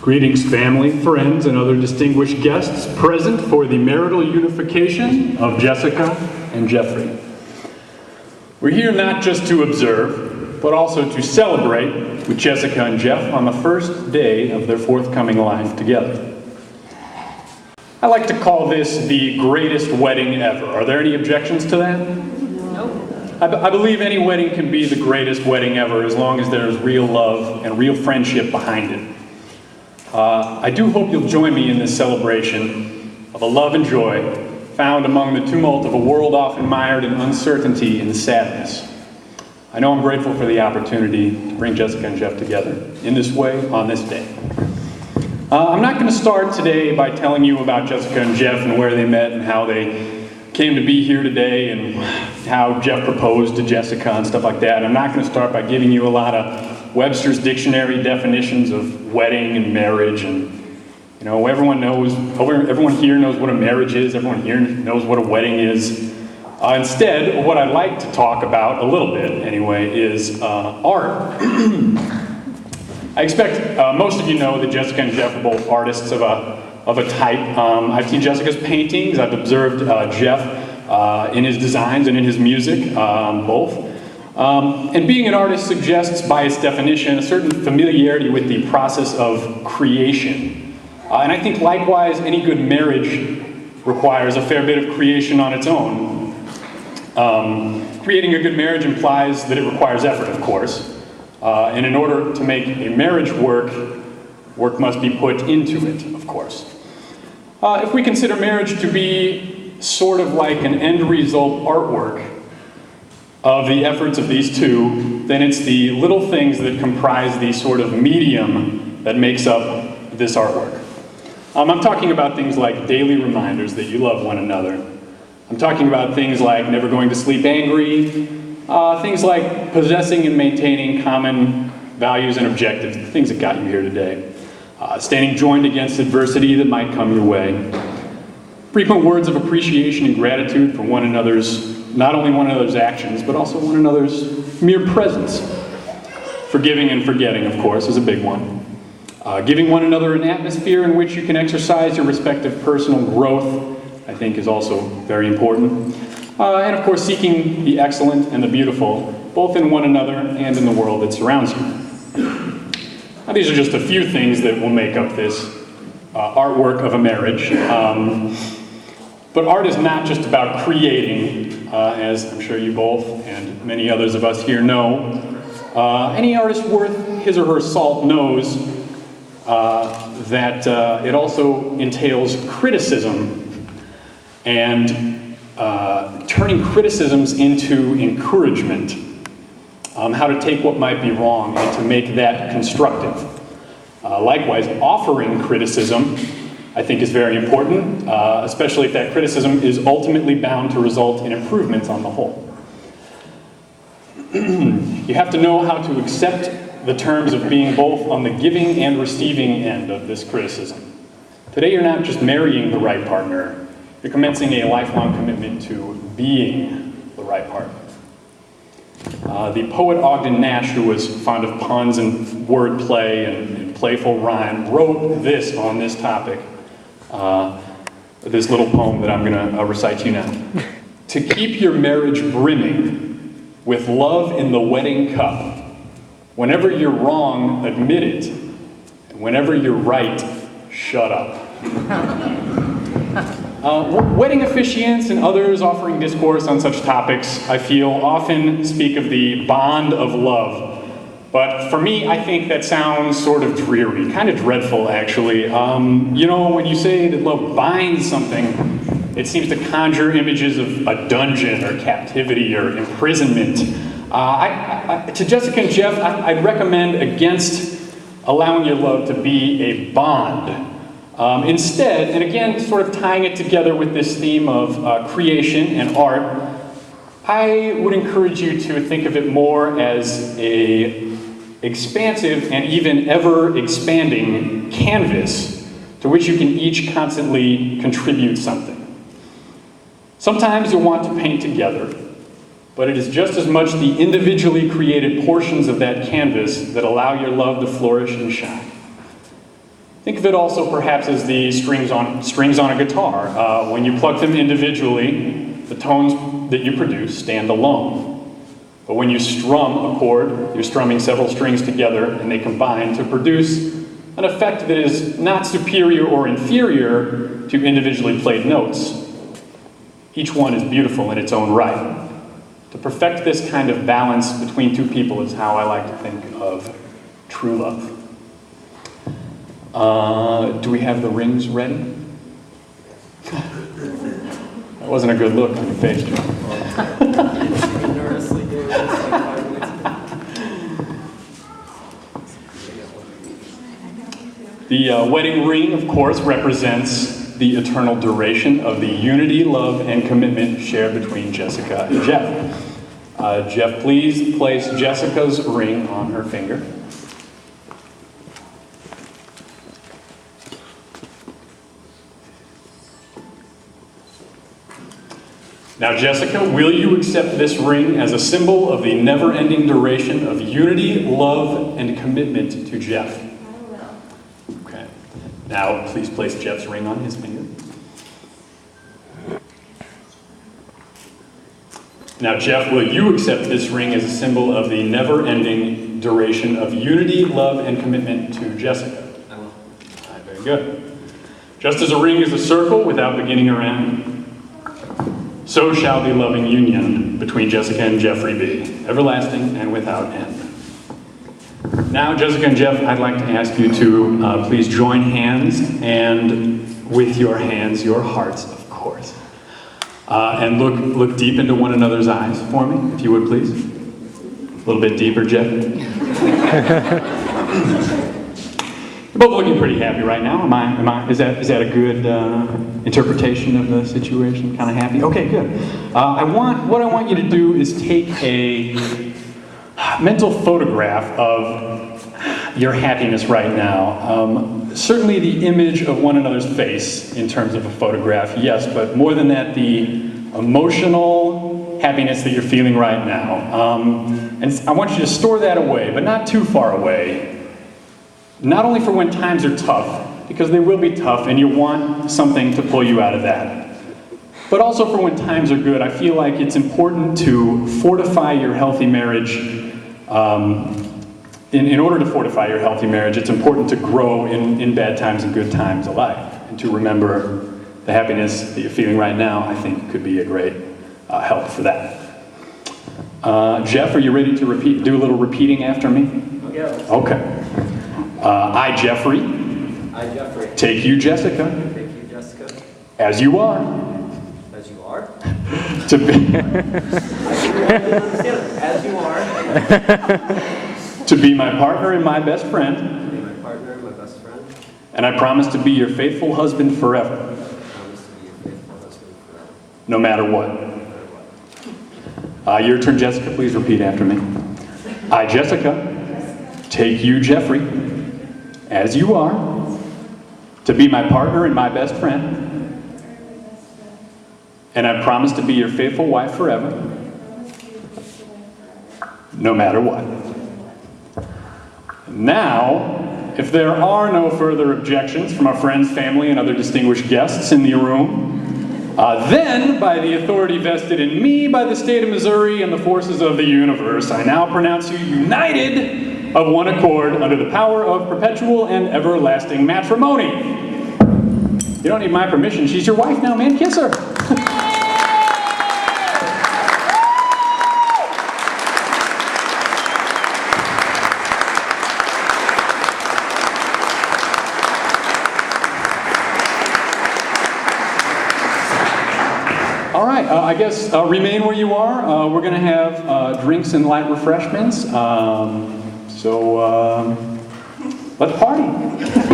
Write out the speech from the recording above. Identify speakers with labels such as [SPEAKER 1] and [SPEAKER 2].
[SPEAKER 1] Greetings, family, friends, and other distinguished guests present for the marital unification of Jessica and Jeffrey. We're here not just to observe, but also to celebrate with Jessica and Jeff on the first day of their forthcoming life together. I like to call this the greatest wedding ever. Are there any objections to that?
[SPEAKER 2] Nope.
[SPEAKER 1] I believe any wedding can be the greatest wedding ever as long as there's real love and real friendship behind it. I do hope you'll join me in this celebration of a love and joy found among the tumult of a world often mired in uncertainty and sadness. I know I'm grateful for the opportunity to bring Jessica and Jeff together in this way on this day. I'm not going to start today by telling you about Jessica and Jeff and where they met and how they came to be here today and how Jeff proposed to Jessica and stuff like that. I'm not going to start by giving you a lot of Webster's dictionary definitions of wedding and marriage, and everyone here knows what a marriage is, everyone here knows what a wedding is. Instead, what I'd like to talk about a little bit anyway is art. I expect most of you know that Jessica and Jeff are both artists of a type. I've seen Jessica's paintings, I've observed Jeff in his designs and in his music, both. And being an artist suggests, by its definition, a certain familiarity with the process of creation. And I think likewise, any good marriage requires a fair bit of creation on its own. Creating a good marriage implies that it requires effort, of course. And in order to make a marriage work must be put into it, of course. If we consider marriage to be sort of like an end result artwork of the efforts of these two, then it's the little things that comprise the sort of medium that makes up this artwork. I'm talking about things like daily reminders that you love one another. I'm talking about things like never going to sleep angry, things like possessing and maintaining common values and objectives, the things that got you here today. Standing joined against adversity that might come your way. Frequent words of appreciation and gratitude for one another's, not only one another's actions, but also one another's mere presence. Forgiving and forgetting, of course, is a big one. Giving one another an atmosphere in which you can exercise your respective personal growth, I think, is also very important. And of course, seeking the excellent and the beautiful, both in one another and in the world that surrounds you. Now, these are just a few things that will make up this artwork of a marriage. But art is not just about creating, as I'm sure you both and many others of us here know. Any artist worth his or her salt knows that it also entails criticism and turning criticisms into encouragement. How to take what might be wrong and to make that constructive. Likewise, offering criticism, I think, is very important, especially if that criticism is ultimately bound to result in improvements on the whole. You have to know how to accept the terms of being both on the giving and receiving end of this criticism. Today, you're not just marrying the right partner, you're commencing a lifelong commitment to being the right partner. The poet Ogden Nash, who was fond of puns and wordplay and playful rhyme, wrote this on this topic. This little poem that I'm going to recite to you now. To keep your marriage brimming with love in the wedding cup, whenever you're wrong, admit it, and whenever you're right, shut up. Wedding officiants and others offering discourse on such topics, I feel, often speak of the bond of love. But for me, I think that sounds sort of dreary, kind of dreadful, actually. When you say that love binds something, it seems to conjure images of a dungeon or captivity or imprisonment. To Jessica and Jeff, I'd recommend against allowing your love to be a bond. Instead, and again, sort of tying it together with this theme of creation and art, I would encourage you to think of it more as a expansive and even ever-expanding canvas to which you can each constantly contribute something. Sometimes you'll want to paint together, but it is just as much the individually created portions of that canvas that allow your love to flourish and shine. Think of it also perhaps as the strings on a guitar. When you pluck them individually, the tones that you produce stand alone. But when you strum a chord, you're strumming several strings together and they combine to produce an effect that is not superior or inferior to individually played notes. Each one is beautiful in its own right. To perfect this kind of balance between two people is how I like to think of true love. Do we have the rings ready? That wasn't a good look on your face, John. The wedding ring, of course, represents the eternal duration of the unity, love, and commitment shared between Jessica and Jeff. Jeff, please place Jessica's ring on her finger. Now, Jessica, will you accept this ring as a symbol of the never-ending duration of unity, love, and commitment to Jeff? Now, please place Jeff's ring on his finger. Now, Jeff, will you accept this ring as a symbol of the never-ending duration of unity, love, and commitment to Jessica?
[SPEAKER 2] I will.
[SPEAKER 1] All right, very good. Just as a ring is a circle without beginning or end, so shall the loving union between Jessica and Jeffrey be, everlasting and without end. Now, Jessica and Jeff, I'd like to ask you to please join hands, and with your hands, your hearts, of course. And look deep into one another's eyes for me, if you would, please. A little bit deeper, Jeff. You're both looking pretty happy right now. Is that a good interpretation of the situation? Kind of happy? Okay, good. What I want you to do is take a mental photograph of your happiness right now. Certainly the image of one another's face in terms of a photograph, yes, but more than that, the emotional happiness that you're feeling right now. And I want you to store that away, but not too far away. Not only for when times are tough, because they will be tough and you want something to pull you out of that, but also for when times are good. I feel like it's important to fortify your healthy marriage. In order to fortify your healthy marriage, it's important to grow in bad times and good times alike. And to remember the happiness that you're feeling right now, I think could be a great help for that. Jeff, are you ready to do a little repeating after me?
[SPEAKER 2] Yes.
[SPEAKER 1] Okay. I, Jeffrey.
[SPEAKER 2] I, Jeffrey.
[SPEAKER 1] Take you, Jessica.
[SPEAKER 2] Take you, Jessica.
[SPEAKER 1] As you are.
[SPEAKER 2] As you are.
[SPEAKER 1] To be.
[SPEAKER 2] As you are.
[SPEAKER 1] To be my partner and my best friend.
[SPEAKER 2] To be my partner and my best friend.
[SPEAKER 1] And I promise to be your faithful husband forever.
[SPEAKER 2] I promise to be your faithful husband forever.
[SPEAKER 1] No matter what.
[SPEAKER 2] No matter what.
[SPEAKER 1] Your turn, Jessica. Please repeat after me. I, Jessica, take you, Jeffrey, as you are, to be my partner and my best friend. And I promise to be your faithful wife forever. No matter what. Now, if there are no further objections from our friends, family, and other distinguished guests in the room, then, by the authority vested in me by the state of Missouri and the forces of the universe, I now pronounce you united of one accord under the power of perpetual and everlasting matrimony. You don't need my permission. She's your wife now, man. Kiss her. I guess remain where you are. We're going to have drinks and light refreshments. So let's party.